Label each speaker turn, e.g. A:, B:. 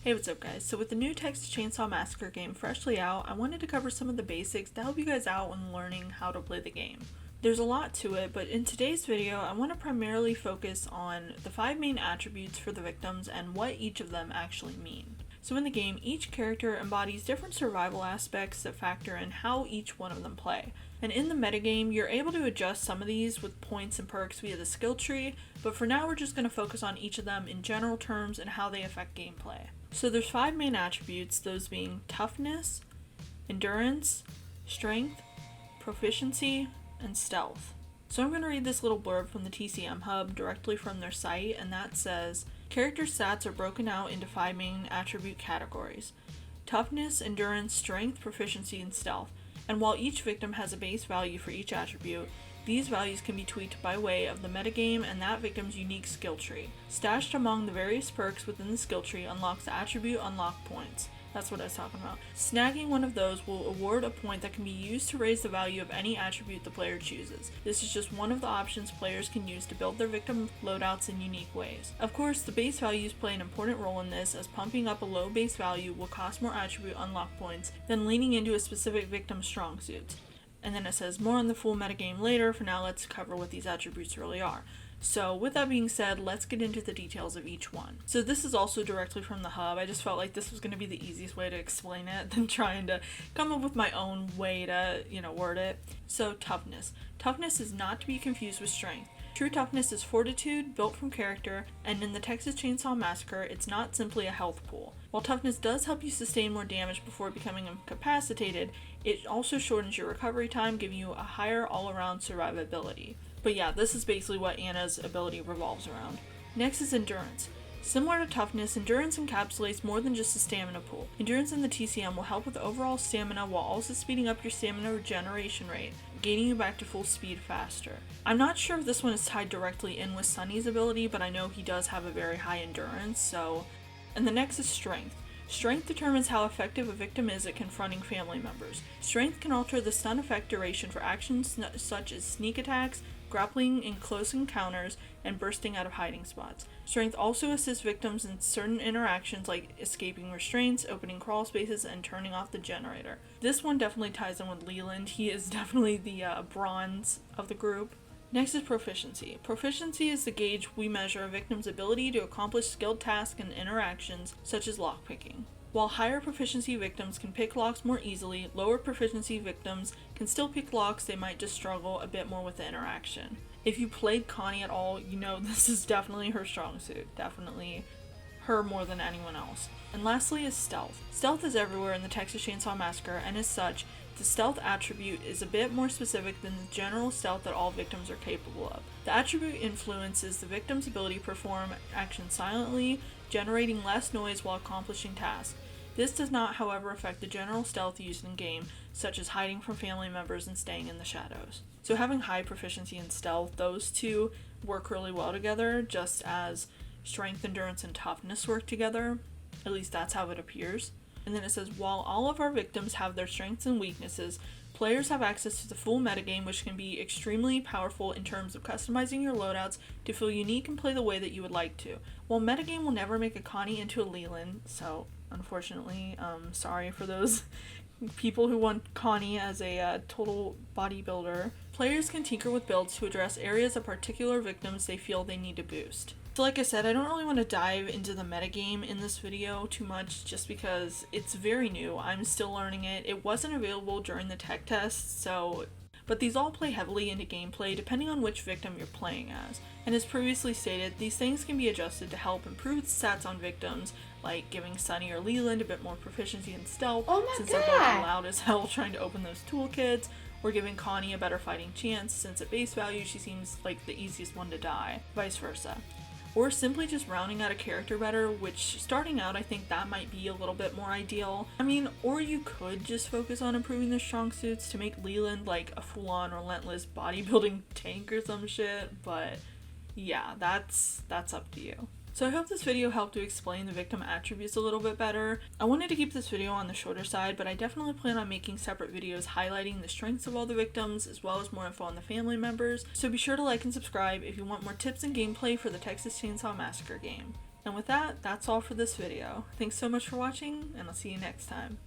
A: Hey, what's up guys? So with the new Texas Chainsaw Massacre game freshly out, I wanted to cover some of the basics to help you guys out when learning how to play the game. There's a lot to it, but in today's video, I want to primarily focus on the 5 main attributes for the victims and what each of them actually mean. So in the game, each character embodies different survival aspects that factor in how each one of them play. And in the metagame, you're able to adjust some of these with points and perks via the skill tree, but for now we're just going to focus on each of them in general terms and how they affect gameplay. So there's 5 main attributes, those being toughness, endurance, strength, proficiency, and stealth. So I'm going to read this little blurb from the TCM Hub directly from their site, and that says, character stats are broken out into 5 main attribute categories: toughness, endurance, strength, proficiency, and stealth. And while each victim has a base value for each attribute, these values can be tweaked by way of the metagame and that victim's unique skill tree. Stashed among the various perks within the skill tree unlocks the attribute unlock points. That's what I was talking about. Snagging one of those will award a point that can be used to raise the value of any attribute the player chooses. This is just one of the options players can use to build their victim loadouts in unique ways. Of course, the base values play an important role in this, as pumping up a low base value will cost more attribute unlock points than leaning into a specific victim's strong suits. And then it says more on the full metagame later. For now, let's cover what these attributes really are. So with that being said, let's get into the details of each one. So this is also directly from the hub. I just felt like this was going to be the easiest way to explain it than trying to come up with my own way to, word it. So toughness. Toughness is not to be confused with strength. True toughness is fortitude, built from character, and in the Texas Chainsaw Massacre, it's not simply a health pool. While toughness does help you sustain more damage before becoming incapacitated, it also shortens your recovery time, giving you a higher all-around survivability. But yeah, this is basically what Anna's ability revolves around. Next is endurance. Similar to toughness, endurance encapsulates more than just a stamina pool. Endurance in the TCM will help with overall stamina while also speeding up your stamina regeneration rate, gaining you back to full speed faster. I'm not sure if this one is tied directly in with Sunny's ability, but I know he does have a very high endurance, so... And the next is strength. Strength determines how effective a victim is at confronting family members. Strength can alter the stun effect duration for actions such as sneak attacks, grappling in close encounters, and bursting out of hiding spots. Strength also assists victims in certain interactions like escaping restraints, opening crawl spaces, and turning off the generator. This one definitely ties in with Leland. He is definitely the bronze of the group. Next is proficiency. Proficiency is the gauge we measure a victim's ability to accomplish skilled tasks and interactions, such as lockpicking. While higher proficiency victims can pick locks more easily, lower proficiency victims can still pick locks, they might just struggle a bit more with the interaction. If you played Connie at all, you know this is definitely her strong suit. Definitely her more than anyone else. And lastly is stealth. Stealth is everywhere in the Texas Chainsaw Massacre, and as such, the stealth attribute is a bit more specific than the general stealth that all victims are capable of. The attribute influences the victim's ability to perform actions silently, generating less noise while accomplishing tasks. This does not, however, affect the general stealth used in game, such as hiding from family members and staying in the shadows. So having high proficiency in stealth, those two work really well together, just as strength, endurance, and toughness work together. At least that's how it appears. And then it says, while all of our victims have their strengths and weaknesses, players have access to the full metagame, which can be extremely powerful in terms of customizing your loadouts to feel unique and play the way that you would like to. While metagame will never make a Connie into a Leland, so unfortunately, sorry for those people who want Connie as a total bodybuilder, players can tinker with builds to address areas of particular victims they feel they need to boost. So like I said, I don't really want to dive into the metagame in this video too much just because it's very new. I'm still learning it. It wasn't available during the tech test, but these all play heavily into gameplay depending on which victim you're playing as. And as previously stated, these things can be adjusted to help improve stats on victims, like giving Sunny or Leland a bit more proficiency in stealth, since they're both loud as hell trying to open those toolkits, or giving Connie a better fighting chance since at base value she seems like the easiest one to die, vice versa. Or simply just rounding out a character better, which starting out I think that might be a little bit more ideal. Or you could just focus on improving their strong suits to make Leland like a full-on relentless bodybuilding tank or some shit, but yeah, that's up to you. So I hope this video helped to explain the victim attributes a little bit better. I wanted to keep this video on the shorter side, but I definitely plan on making separate videos highlighting the strengths of all the victims, as well as more info on the family members. So be sure to like and subscribe if you want more tips and gameplay for the Texas Chainsaw Massacre game. And with that, that's all for this video. Thanks so much for watching, and I'll see you next time.